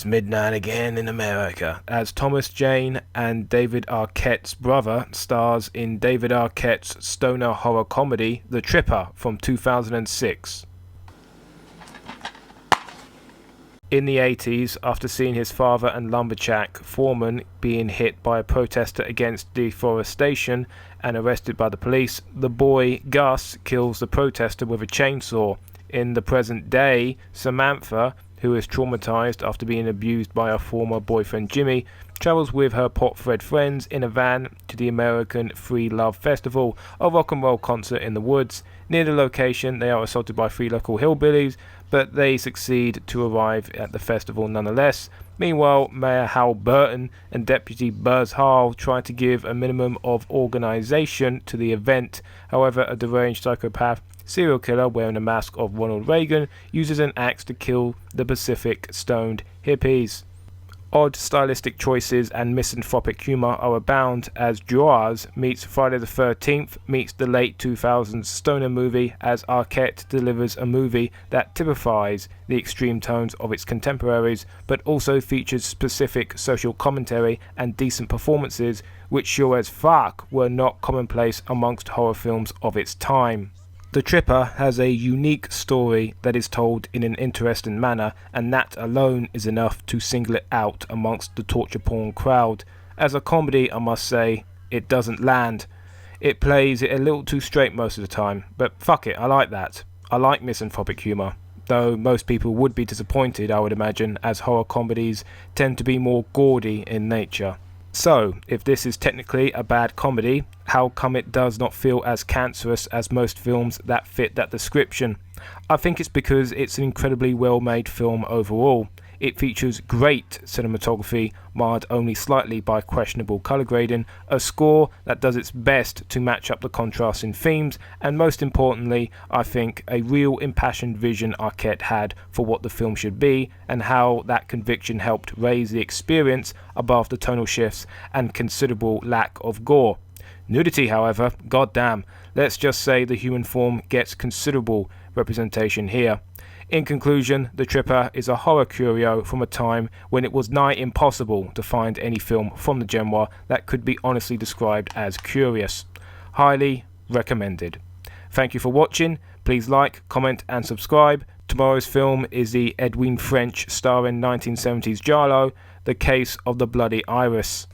It's midnight again in America, as Thomas Jane and David Arquette's brother stars in David Arquette's stoner horror comedy The Tripper from 2006. In the 80s, after seeing his father and lumberjack foreman being hit by a protester against deforestation and arrested by the police, the boy Gus kills the protester with a chainsaw. In the present day, Samantha, who is traumatized after being abused by her former boyfriend Jimmy, travels with her pot-fed friends in a van to the American Free Love Festival, a rock and roll concert in the woods. Near the location, they are assaulted by three local hillbillies, but they succeed to arrive at the festival nonetheless. Meanwhile, Mayor Hal Burton and Deputy Buzz Hall try to give a minimum of organization to the event. However, a deranged psychopath serial killer wearing a mask of Ronald Reagan uses an axe to kill the Pacific stoned hippies. Odd stylistic choices and misanthropic humor are abound as Jaws meets Friday the 13th meets the late 2000s stoner movie, as Arquette delivers a movie that typifies the extreme tones of its contemporaries but also features specific social commentary and decent performances which sure as fuck were not commonplace amongst horror films of its time. The Tripper has a unique story that is told in an interesting manner, and that alone is enough to single it out amongst the torture porn crowd. As a comedy, I must say, it doesn't land. It plays it a little too straight most of the time, but fuck it, I like that. I like misanthropic humour, though most people would be disappointed, I would imagine, as horror comedies tend to be more gaudy in nature. So, if this is technically a bad comedy, how come it does not feel as cancerous as most films that fit that description? I think it's because it's an incredibly well-made film overall. It features great cinematography, marred only slightly by questionable colour grading, a score that does its best to match up the contrast in themes, and most importantly, I think, a real impassioned vision Arquette had for what the film should be, and how that conviction helped raise the experience above the tonal shifts and considerable lack of gore. Nudity, however, goddamn, let's just say the human form gets considerable representation here. In conclusion, The Tripper is a horror curio from a time when it was nigh impossible to find any film from the genre that could be honestly described as curious. Highly recommended. Thank you for watching. Please like, comment and subscribe. Tomorrow's film is the Edwin French starring 1970s giallo, The Case of the Bloody Iris.